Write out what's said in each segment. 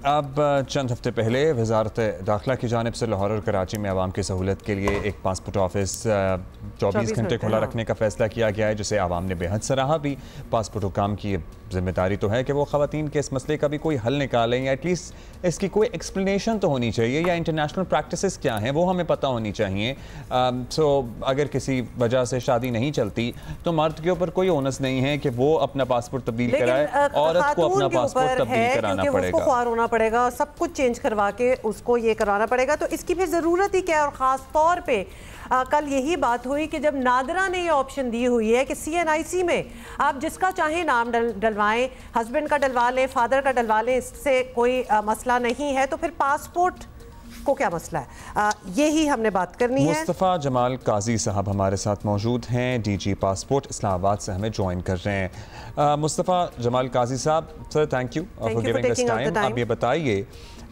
اب چند ہفتے پہلے وزارت داخلہ کی جانب سے لاہور اور کراچی میں عوام کی سہولت کے لیے ایک پاسپورٹ آفس 24 گھنٹے کھلا رکھنے کا فیصلہ کیا گیا ہے، جسے عوام نے بے حد سراہا بھی۔ پاسپورٹ حکام کی ذمہ داری تو ہے کہ وہ خواتین کے اس مسئلے کا بھی کوئی حل نکالیں، یا ایٹ لیسٹ اس کی کوئی ایکسپلینیشن تو ہونی چاہیے، یا انٹرنیشنل پریکٹسز کیا ہیں وہ ہمیں پتہ ہونی چاہیے۔ اگر کسی وجہ سے شادی نہیں چلتی تو مرد کے اوپر کوئی اونس نہیں ہے کہ وہ اپنا پاسپورٹ تبدیل کرائے، عورت کو اپنا پاسپورٹ تبدیل کرانا پڑے گا، خوار ہونا پڑے گا، سب کچھ چینج کروا کے اس کو یہ کروانا پڑے گا۔ تو اس کی پھر ضرورت ہی کیا ہے؟ اور خاص طور پہ کل یہی بات ہوئی کہ جب نادرہ نے یہ آپشن دی ہوئی ہے کہ CNIC میں آپ جس کا چاہیں نام ڈلوائیں، ہسبینڈ کا ڈلوا لیں، فادر کا ڈلوا لیں، اس سے کوئی مسئلہ نہیں ہے، تو پھر پاسپورٹ کو کیا مسئلہ ہے؟ یہی ہم نے بات کرنی ہے۔ مصطفیٰ جمال قاضی صاحب ہمارے ساتھ موجود ہیں، DG پاسپورٹ اسلام آباد سے ہمیں جوائن کر رہے ہیں۔ مصطفیٰ Jamal Qazi sahib, sir thank you for giving اس ٹائم۔ آپ یہ بتائیے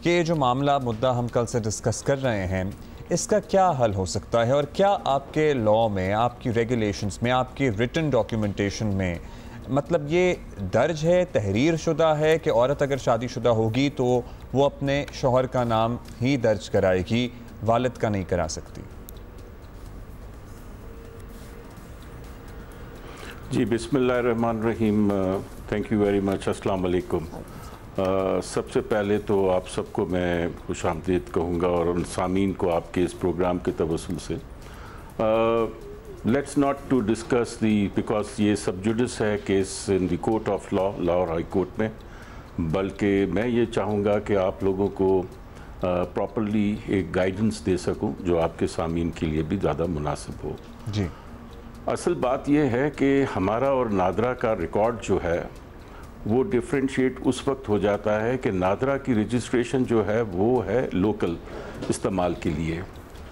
کہ یہ جو معاملہ مدعا ہم کل سے ڈسکس کر رہے ہیں، اس کا کیا حل ہو سکتا ہے، اور کیا آپ کے لاء میں، آپ کی ریگولیشنز میں، آپ کی ریٹن ڈاکیومنٹیشن میں مطلب یہ درج ہے، تحریر شدہ ہے کہ عورت اگر شادی شدہ ہوگی تو وہ اپنے شوہر کا نام ہی درج کرائے گی، والد کا نہیں کرا سکتی؟ جی بسم اللہ الرحمن الرحیم، تھینک یو ویری مچ، السلام علیکم۔ سب سے پہلے تو آپ سب کو میں خوش آمدید کہوں گا، اور ان سامعین کو آپ کے اس پروگرام کے توسل سے let's not to discuss because یہ سب جوڈس ہے case in the court of law, Lahore high court میں، بلکہ میں یہ چاہوں گا کہ آپ لوگوں کو پراپرلی ایک گائیڈنس دے سکوں جو آپ کے سامعین کے لیے بھی زیادہ مناسب ہو۔ جی، اصل بات یہ ہے کہ ہمارا اور نادرہ کا ریکارڈ جو ہے وہ ڈیفرینشیٹ اس وقت ہو جاتا ہے کہ نادرہ کی رجسٹریشن جو ہے وہ ہے لوکل استعمال کے لیے،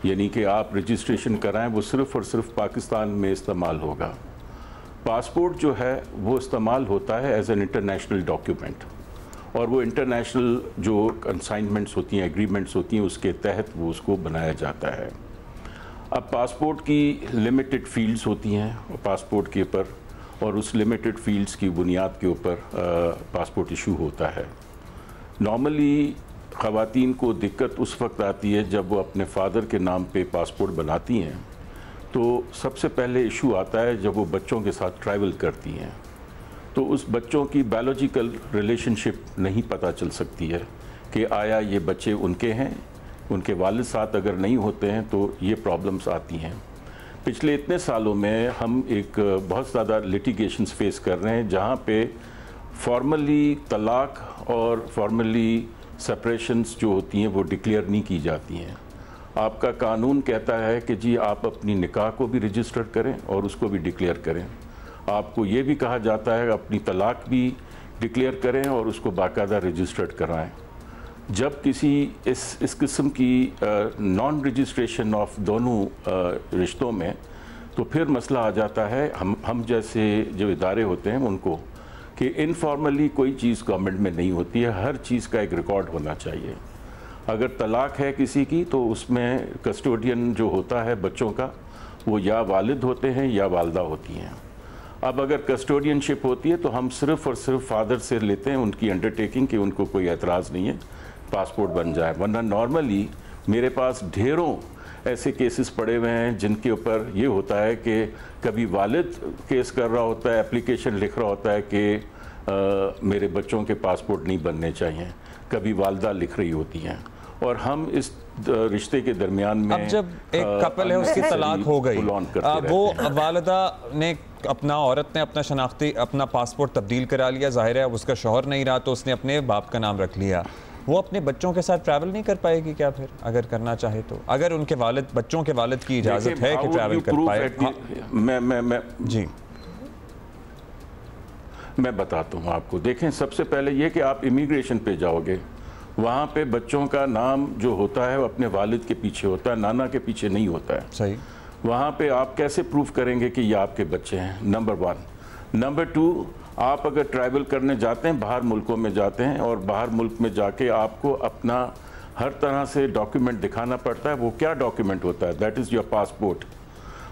یعنی کہ آپ رجسٹریشن کرائیں وہ صرف اور صرف پاکستان میں استعمال ہوگا۔ پاسپورٹ جو ہے وہ استعمال ہوتا ہے ایز این انٹرنیشنل ڈاکیومنٹ، اور وہ انٹرنیشنل جو کنسائنمنٹس ہوتی ہیں، ایگریمنٹس ہوتی ہیں، اس کے تحت وہ اس کو بنایا جاتا ہے۔ اب پاسپورٹ کی لمیٹڈ فیلڈز ہوتی ہیں پاسپورٹ کے اوپر، اور اس لمیٹڈ فیلڈز کی بنیاد کے اوپر پاسپورٹ ایشو ہوتا ہے۔ نارملی خواتین کو دقت اس وقت آتی ہے جب وہ اپنے فادر کے نام پہ پاسپورٹ بناتی ہیں، تو سب سے پہلے ایشو آتا ہے جب وہ بچوں کے ساتھ ٹریول کرتی ہیں، تو اس بچوں کی بایولوجیکل ریلیشن شپ نہیں پتہ چل سکتی ہے کہ آیا یہ بچے ان کے ہیں، ان کے والد ساتھ اگر نہیں ہوتے ہیں تو یہ پرابلمس آتی ہیں۔ پچھلے اتنے سالوں میں ہم ایک بہت زیادہ لیٹیگیشنز فیس کر رہے ہیں جہاں پہ فارملی طلاق اور فارملی سپریشنز جو ہوتی ہیں وہ ڈکلیئر نہیں کی جاتی ہیں۔ آپ کا قانون کہتا ہے کہ جی آپ اپنی نکاح کو بھی رجسٹر کریں اور اس کو بھی ڈکلیئر کریں، آپ کو یہ بھی کہا جاتا ہے اپنی طلاق بھی ڈکلیئر کریں اور اس کو باقاعدہ رجسٹرڈ کرائیں۔ جب کسی اس قسم کی نان رجسٹریشن آف دونوں رشتوں میں، تو پھر مسئلہ آ جاتا ہے ہم جیسے جو ادارے ہوتے ہیں ان کو، کہ انفارملی کوئی چیز گورنمنٹ میں نہیں ہوتی ہے، ہر چیز کا ایک ریکارڈ ہونا چاہیے۔ اگر طلاق ہے کسی کی تو اس میں کسٹوڈین جو ہوتا ہے بچوں کا وہ یا والد ہوتے ہیں یا والدہ ہوتی ہیں۔ اب اگر کسٹوڈین شپ ہوتی ہے تو ہم صرف اور صرف فادر سے لیتے ہیں ان کی انڈرٹیکنگ کہ ان کو کوئی اعتراض نہیں ہے، پاسپورٹ بن جائے، ورنہ نارملی میرے پاس ڈھیروں ایسے کیسز پڑے ہوئے ہیں جن کے اوپر یہ ہوتا ہے کہ کبھی والد کیس کر رہا ہوتا ہے، اپلیکیشن لکھ رہا ہوتا ہے کہ میرے بچوں کے پاسپورٹ نہیں بننے چاہیے، کبھی والدہ لکھ رہی ہوتی ہیں، اور ہم اس رشتے کے درمیان میں اب جب ایک کپل ہے اس کی طلاق ہو گئی، وہ والدہ نے عورت نے اپنا شناختی اپنا پاسپورٹ تبدیل کرا لیا، ظاہر ہے اب اس کا شوہر نہیں رہا تو اس نے اپنے باپ کا نام رکھ لیا، وہ اپنے بچوں کے ساتھ ٹریول نہیں کر پائے گی کیا پھر اگر کرنا چاہے تو؟ اگر ان کے بچوں کے والد کی اجازت ہے کہ ٹریول کر پائے؟ جی میں بتاتا ہوں آپ کو، دیکھیں سب سے پہلے یہ کہ آپ امیگریشن پہ جاؤ گے، وہاں پہ بچوں کا نام جو ہوتا ہے وہ اپنے والد کے پیچھے ہوتا ہے، نانا کے پیچھے نہیں ہوتا ہے۔ صحیح۔ وہاں پہ آپ کیسے پروف کریں گے کہ یہ آپ کے بچے ہیں؟ نمبر 1۔ نمبر 2، آپ اگر ٹریول کرنے جاتے ہیں، باہر ملکوں میں جاتے ہیں، اور باہر ملک میں جا کے آپ کو اپنا ہر طرح سے ڈاکیومنٹ دکھانا پڑتا ہے۔ وہ کیا ڈاکیومنٹ ہوتا ہے؟ That is your passport.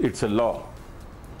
It's a law.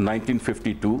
1952,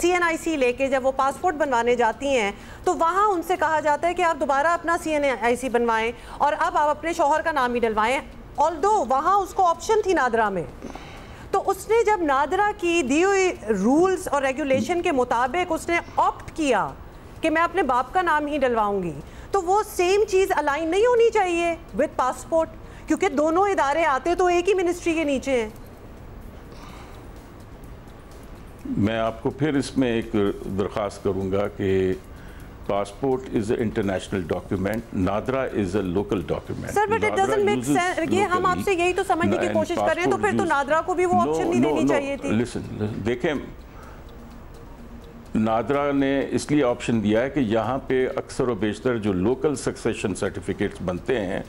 CNIC لے کے جب وہ پاسپورٹ بنوانے جاتی ہیں تو وہاں ان سے کہا جاتا ہے کہ آپ دوبارہ اپنا CNIC بنوائیں اور اب آپ اپنے شوہر کا نام ہی ڈلوائیں، آلدو وہاں اس کو آپشن تھی نادرا میں. تو اس نے جب نادرا کی دی ہوئی رولز اور ریگولیشن کے مطابق اس نے آپٹ کیا کہ میں اپنے باپ کا نام ہی ڈلواؤں گی، تو وہ سیم چیز الائن نہیں ہونی چاہیے وتھ پاسپورٹ، کیونکہ دونوں ادارے آتے تو ایک ہی منسٹری کے نیچے ہیں. میں آپ کو پھر اس میں ایک درخواست کروں گا کہ passport is a international document, NADRA is a local document. Sir but it doesn't make sense, یہ ہم آپ سے یہی تو سمجھنے کی کوشش کر رہے ہیں، تو پھر تو نادرا کو بھی وہ آپشن نہیں دینی چاہیے تھی. دیکھیں نادرا نے اس لیے آپشن دیا ہے کہ یہاں پہ اکثر و بیشتر جو لوکل سکسیشن سرٹیفکیٹس بنتے ہیں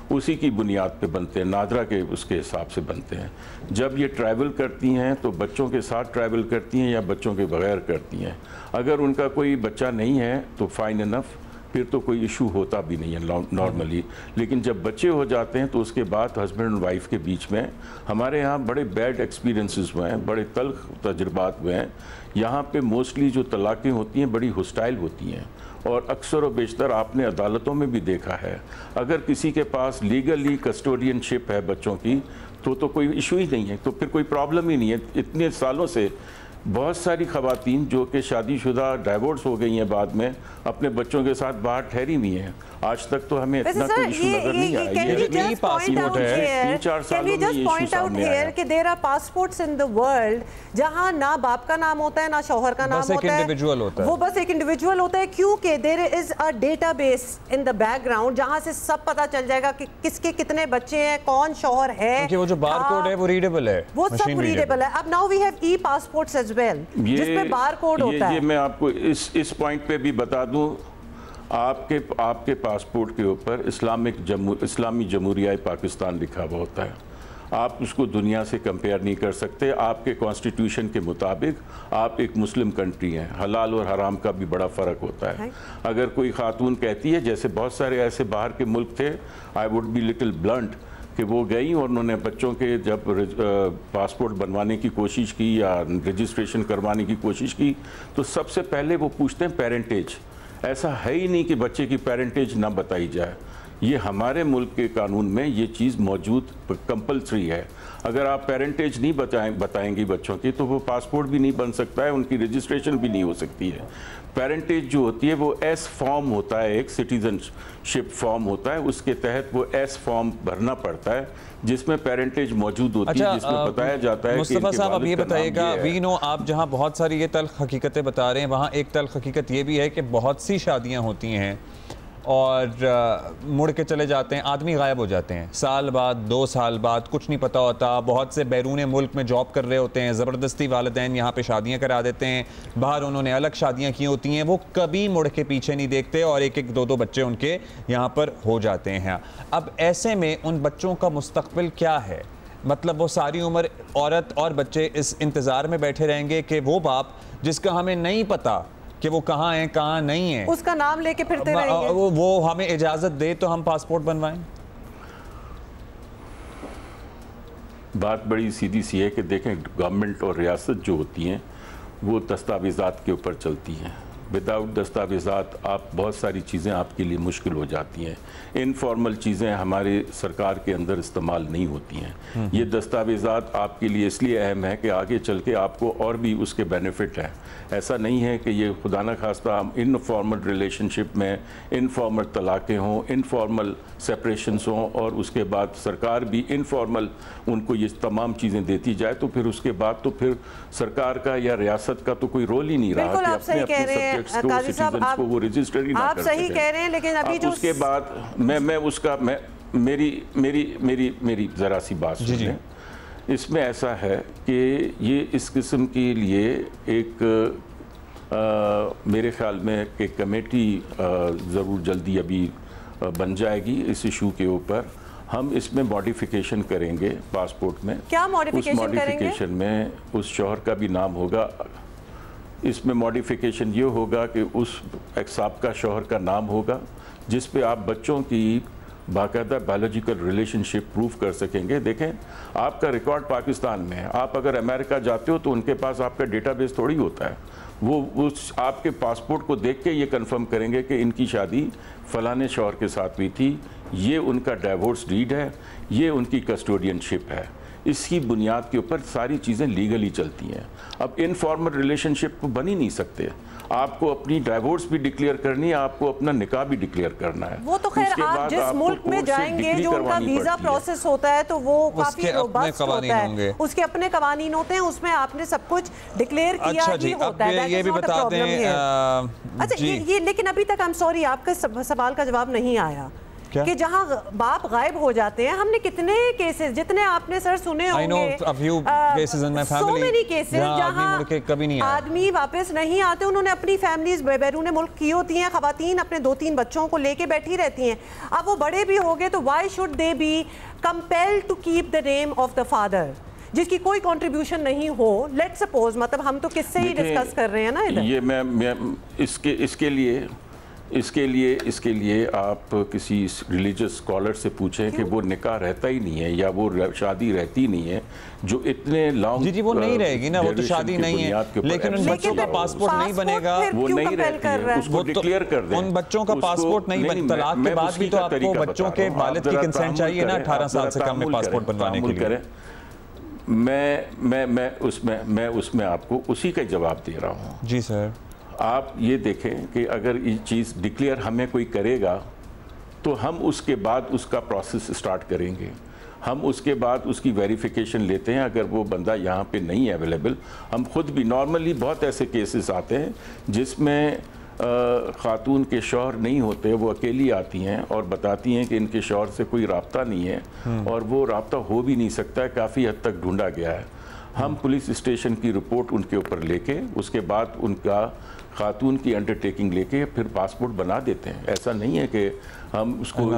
اسی کی بنیاد پہ بنتے ہیں، نادرا کے اس کے حساب سے بنتے ہیں. جب یہ ٹریول کرتی ہیں تو بچوں کے ساتھ ٹریول کرتی ہیں یا بچوں کے بغیر کرتی ہیں. اگر ان کا کوئی بچہ نہیں ہے تو فائن انف، پھر تو کوئی ایشو ہوتا بھی نہیں ہے نارملی. لیکن جب بچے ہو جاتے ہیں تو اس کے بعد ہسبینڈ اینڈ وائف کے بیچ میں ہمارے یہاں بڑے بیڈ ایکسپیرینسز ہوئے ہیں، بڑے تلخ تجربات ہوئے ہیں. یہاں پہ موسٹلی جو طلاقیں ہوتی ہیں بڑی ہسٹائل ہوتی ہیں، اور اکثر و بیشتر آپ نے عدالتوں میں بھی دیکھا ہے اگر کسی کے پاس لیگلی کسٹوڈین شپ ہے بچوں کی تو کوئی ایشو ہی نہیں ہے، تو پھر کوئی پرابلم ہی نہیں ہے. اتنے سالوں سے بہت ساری خواتین جو کہ شادی شدہ ڈائیورس ہو گئی ہیں بعد میں اپنے بچوں کے ساتھ باہر ٹھہری ہوئی ہیں، آج تک تو ہمیں اتنا کوئی ایشو نظر نہیں آیا. یہ پاسپورٹ ہے 3-4 سالوں میں یہ ایشو سامنے آیا کہ there are passports in the world جہاں نہ باپ کا نام ہوتا ہے نہ شوہر کا نام ہوتا ہے، وہ بس ایک انڈیویجول ہوتا ہے، کیونکہ there is a database in the background جہاں سے سب پتا چل جائے گا کہ کس کے کتنے بچے ہیں، کون شوہر ہے. کیونکہ وہ جو بار کوڈ ہے وہ ریڈیبل ہے، وہ سب ریڈیبل ہے. اب now we have e passports as well جس میں بار کوڈ ہوتا ہے. یہ میں آپ کو اس پوائنٹ پہ بھی بتا دوں، آپ کے پاسپورٹ کے اوپر اسلامی جمہوریہ پاکستان لکھا ہوا ہوتا ہے. آپ اس کو دنیا سے کمپیئر نہیں کر سکتے. آپ کے کانسٹیٹیوشن کے مطابق آپ ایک مسلم کنٹری ہیں، حلال اور حرام کا بھی بڑا فرق ہوتا ہے. اگر کوئی خاتون کہتی ہے، جیسے بہت سارے ایسے باہر کے ملک تھے، I would be little blunt, کہ وہ گئیں اور انہوں نے بچوں کے جب پاسپورٹ بنوانے کی کوشش کی یا رجسٹریشن کروانے کی کوشش کی تو سب سے پہلے وہ پوچھتے ہیں پیرنٹیج. ایسا ہے ہی نہیں کہ بچے کی پیرنٹیج نہ بتائی جائے. یہ ہمارے ملک کے قانون میں یہ چیز موجود کمپلسری ہے. اگر آپ پیرنٹیج نہیں بتائیں گی بچوں کی تو وہ پاسپورٹ بھی نہیں بن سکتا ہے، ان کی رجسٹریشن بھی نہیں ہو سکتی ہے. پیرنٹیج جو ہوتی ہے وہ ایس فارم ہوتا ہے، ایک سٹیزن شپ فارم ہوتا ہے، اس کے تحت وہ ایس فارم بھرنا پڑتا ہے جس میں پیرنٹیج موجود ہوتی ہے، جس میں بتایا جاتا ہے کہ مصطفیٰ صاحب اب یہ بتائیے گا، وی نو آپ جہاں بہت ساری یہ تلخ حقیقتیں بتا رہے ہیں وہاں ایک تلخ حقیقت یہ بھی ہے کہ بہت سی شادیاں ہوتی ہیں اور مڑ کے چلے جاتے ہیں، آدمی غائب ہو جاتے ہیں، سال بعد 2 سال بعد کچھ نہیں پتہ ہوتا. بہت سے بیرون ملک میں جاب کر رہے ہوتے ہیں، زبردستی والدین یہاں پہ شادیاں کرا دیتے ہیں، باہر انہوں نے الگ شادیاں کی ہوتی ہیں، وہ کبھی مڑ کے پیچھے نہیں دیکھتے اور 1-2 بچے ان کے یہاں پر ہو جاتے ہیں. اب ایسے میں ان بچوں کا مستقبل کیا ہے؟ مطلب وہ ساری عمر عورت اور بچے اس انتظار میں بیٹھے رہیں گے کہ وہ باپ جس کا ہمیں نہیں پتہ کہ وہ کہاں ہیں کہاں نہیں ہیں، اس کا نام لے کے پھرتے رہیں گے، وہ ہمیں اجازت دے تو ہم پاسپورٹ بنوائیں. بات بڑی سیدھی سی ہے کہ دیکھیں گورنمنٹ اور ریاست جو ہوتی ہیں وہ دستاویزات کے اوپر چلتی ہیں. وداؤٹ دستاویزات آپ بہت ساری چیزیں آپ کے لیے مشکل ہو جاتی ہیں. انفارمل چیزیں ہمارے سرکار کے اندر استعمال نہیں ہوتی ہیں. یہ دستاویزات آپ کے لیے اس لیے اہم ہے کہ آگے چل کے آپ کو اور بھی اس کے بینیفٹ ہیں. ایسا نہیں ہے کہ یہ خدا نہ خواستہ انفارمل ریلیشن شپ میں انفارمل طلاقیں ہوں، انفارمل سیپریشنز ہوں اور اس کے بعد سرکار بھی انفارمل ان کو یہ تمام چیزیں دیتی جائے تو پھر اس کے بعد تو پھر سرکار کا یا ریاست کا تو کوئی رول ہی نہیں رہا کہ اپنے سبجیکٹس کو سٹیزنز کو وہ رجسٹر ہی نہ کر سکتے. آپ صحیح کہہ رہے ہیں لیکن ابھی جو اس کے بعد میں اس کا میری ذرا سی بات سنیں. اس میں ایسا ہے کہ یہ اس قسم کے لیے ایک میرے خیال میں کہ کمیٹی ضرور جلدی ابھی بن جائے گی اس ایشو کے اوپر. ہم اس میں موڈیفیکیشن کریں گے پاسپورٹ میں. کیا موڈیفیکیشن کریں گے؟ اس موڈیفیکیشن میں اس شوہر کا بھی نام ہوگا. اس میں موڈیفیکیشن یہ ہوگا کہ اس سابقہ شوہر کا نام ہوگا جس پہ آپ بچوں کی باقاعدہ بایولوجیکل ریلیشنشپ پروف کر سکیں گے. دیکھیں آپ کا ریکارڈ پاکستان میں ہے, آپ اگر امریکہ جاتے ہو تو ان کے پاس آپ کا ڈیٹا بیس تھوڑی ہوتا ہے, وہ آپ کے پاسپورٹ کو دیکھ کے یہ کنفرم کریں گے کہ ان کی شادی فلانے شوہر کے ساتھ ہوئی تھی, یہ ان کا ڈائیورس ڈیڈ ہے, یہ ان کی کسٹوڈین شپ ہے. اس کی بنیاد کے اوپر ساری چیزیں لیگلی چلتی ہیں. اب انفارمل ریلیشن شپ بن ہی نہیں سکتے. آپ کو اپنی ڈائیورس بھی ڈکلیئر کرنی ہے, آپ کو اپنا نکاح بھی ڈکلیئر کرنا ہے. وہ تو خیر آپ جس ملک میں جائیں گے جو ان کا ویزا پروسیس ہوتا ہے تو وہ کافی روبسٹ ہوتا ہے, اس کے اپنے قوانین ہوتے ہیں, اس میں آپ نے سب کچھ ڈکلیئر کیا ہی ہوتا ہے. یہ بھی بتا دیں. اچھا یہ لیکن ابھی تک I'm sorry آپ کا سوال کا جواب نہیں آیا کہ جہاں باپ غائب ہو جاتے ہیں, ہم نے کتنے کیسز جتنے آپ نے سر سنے ہوں گے, so many cases جہاں آدمی واپس نہیں آتے, انہوں نے اپنی فیملیز بیرون ملک کی ہوتی ہیں, خواتین اپنے 2-3 بچوں کو لے کے بیٹھی رہتی ہیں. اب وہ بڑے بھی ہو گئے تو why should they be compelled to keep the name of the father جس کی کوئی کنٹریبیوشن نہیں ہو. لیٹ سپوز مطلب ہم تو کس سے ہی ڈسکس کر رہے ہیں نا ادھر. یہ میں اس کے لیے آپ کسی ریلیجس اسکالر سے پوچھیں کہ وہ نکاح رہتا ہی نہیں ہے یا وہ شادی رہتی نہیں ہے جو اتنے لانگ. جی وہ نہیں رہے گی نا, وہ تو شادی نہیں ہے, لیکن ان بچوں کا پاسپورٹ نہیں بنے گا, وہ نہیں رہتی ہے, اس کو ڈکلیئر کر دیں. ان بچوں کا پاسپورٹ نہیں بنے, طلاق کے بعد بھی تو آپ کو بچوں کے والد کی کنسنٹ چاہیے نا 18 سال سے کم میں پاسپورٹ بنوانے کے لیے. میں اس میں آپ کو اسی کا جواب دے رہا ہوں. جی سر. آپ یہ دیکھیں کہ اگر یہ چیز ڈکلیئر ہمیں کوئی کرے گا تو ہم اس کے بعد اس کا پروسیس سٹارٹ کریں گے. ہم اس کے بعد اس کی ویریفیکیشن لیتے ہیں. اگر وہ بندہ یہاں پہ نہیں ہے اویلیبل, ہم خود بھی نارملی بہت ایسے کیسز آتے ہیں جس میں خاتون کے شوہر نہیں ہوتے, وہ اکیلی آتی ہیں اور بتاتی ہیں کہ ان کے شوہر سے کوئی رابطہ نہیں ہے اور وہ رابطہ ہو بھی نہیں سکتا ہے, کافی حد تک ڈھونڈا گیا ہے. ہم پولیس اسٹیشن کی رپورٹ ان کے اوپر لے کے اس کے بعد ان کا خاتون کی انڈرٹیکنگ لے کے پھر پاسپورٹ بنا دیتے ہیں. ایسا نہیں ہے کہ ہم اس کو یہ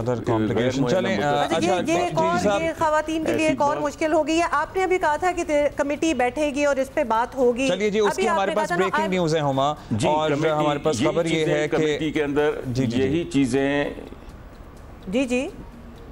خواتین کے لیے ایک اور مشکل ہوگی. آپ نے ابھی کہا تھا کہ کمیٹی بیٹھے گی اور اس پہ بات ہوگی. چلیے جی, اس کی ہمارے پاس بریکنگ نیوز ہے ہما, اور ہمارے پاس خبر یہ ہے کہ کمیٹی کے اندر یہی چیزیں.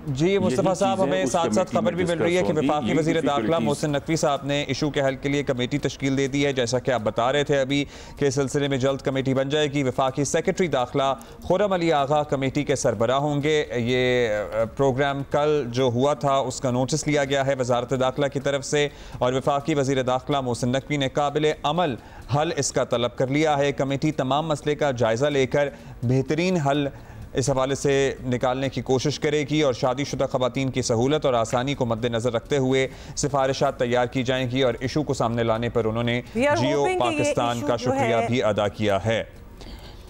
جی مصطفیٰ صاحب, ہمیں ساتھ ساتھ خبر بھی مل رہی ہے کہ وفاقی وزیر داخلہ محسن نقوی صاحب نے ایشو کے حل کے لیے کمیٹی تشکیل دے دی ہے. جیسا کہ آپ بتا رہے تھے ابھی کہ اس سلسلے میں جلد کمیٹی بن جائے گی. وفاقی سیکرٹری داخلہ خرم علی آغا کمیٹی کے سربراہ ہوں گے. یہ پروگرام کل جو ہوا تھا اس کا نوٹس لیا گیا ہے وزارت داخلہ کی طرف سے, اور وفاقی وزیر داخلہ محسن نقوی نے قابل عمل حل اس کا طلب کر لیا ہے. کمیٹی تمام مسئلے کا جائزہ لے کر بہترین حل اس حوالے سے نکالنے کی کوشش کرے گی, اور شادی شدہ خواتین کی سہولت اور آسانی کو مد نظر رکھتے ہوئے سفارشات تیار کی جائیں گی. اور ایشو کو سامنے لانے پر انہوں نے جیو پاکستان کا شکریہ بھی ادا کیا ہے.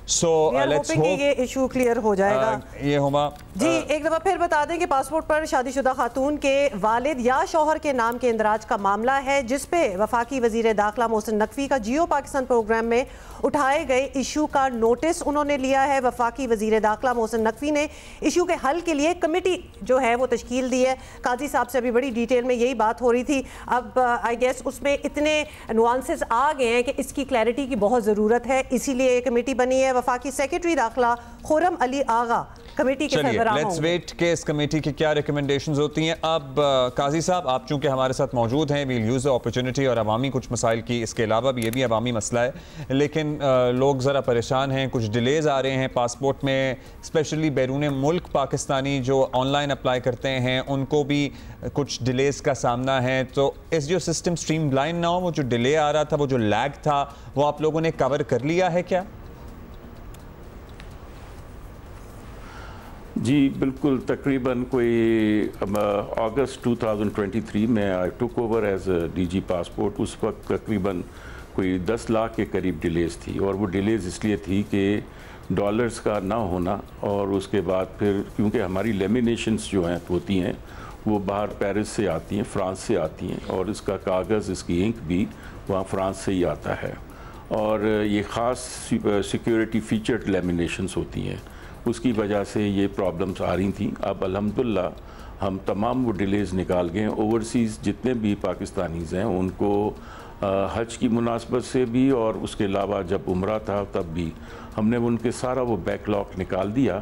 یہ ایشو کلیئر ہو جائے گا. یہ ہما جی ایک دفعہ پھر بتا دیں کہ پاسپورٹ پر شادی شدہ خاتون کے والد یا شوہر کے نام کے اندراج کا معاملہ ہے, جس پہ وفاقی وزیر داخلہ محسن نقوی کا جیو پاکستان پروگرام میں اٹھائے گئے ایشو کا نوٹس انہوں نے لیا ہے. وفاقی وزیر داخلہ محسن نقوی نے ایشو کے حل کے لیے کمیٹی جو ہے وہ تشکیل دی ہے. قاضی صاحب سے ابھی بڑی ڈیٹیل میں یہی بات ہو رہی تھی. اب آئی گیس اس میں اتنے نوانسز آ گئے ہیں کہ اس کی کلیئرٹی کی بہت ضرورت ہے, اسی لیے کمیٹی بنی ہے. وفاقی سیکرٹری داخلہ خرم علی آغا کمیٹی کے سربراہ ہوں. لیٹس ویٹ کہ اس کمیٹی کی کیا ریکمنڈیشنز ہوتی ہیں. اب قاضی صاحب آپ چونکہ ہمارے ساتھ موجود ہیں, ویل یوز دا اپرچونٹی, اور عوامی کچھ مسائل کی اس کے علاوہ بھی یہ بھی عوامی مسئلہ ہے, لیکن لوگ ذرا پریشان ہیں, کچھ ڈیلیز آ رہے ہیں پاسپورٹ میں, اسپیشلی بیرون ملک پاکستانی جو آن لائن اپلائی کرتے ہیں ان کو بھی کچھ ڈیلیز کا سامنا ہے. تو اس جو سسٹم سٹریم لائن نہ ہو, وہ جو ڈیلے آ رہا تھا, وہ جو لیگ تھا, وہ آپ لوگوں نے کور کر لیا ہے کیا؟ جی بالکل, تقریباً کوئی اگست 2023 میں I took over as DG جی پاسپورٹ. اس وقت تقریباً کوئی 10 لاکھ کے قریب ڈیلیز تھی, اور وہ ڈیلیز اس لیے تھی کہ ڈالرز کا نہ ہونا, اور اس کے بعد پھر کیونکہ ہماری لیمینیشنز جو ہیں ہوتی ہیں وہ باہر پیرس سے آتی ہیں, فرانس سے آتی ہیں, اور اس کا کاغذ, اس کی انک بھی وہاں فرانس سے ہی آتا ہے, اور یہ خاص سیکیورٹی فیچرڈ لیمینیشنز ہوتی ہیں. اس کی وجہ سے یہ پرابلمز آ رہی تھیں. اب الحمدللہ ہم تمام وہ ڈیلیز نکال گئے ہیں. اوورسیز جتنے بھی پاکستانیز ہیں ان کو حج کی مناسبت سے بھی, اور اس کے علاوہ جب عمرہ تھا تب بھی ہم نے ان کے سارا وہ بیک لاگ نکال دیا.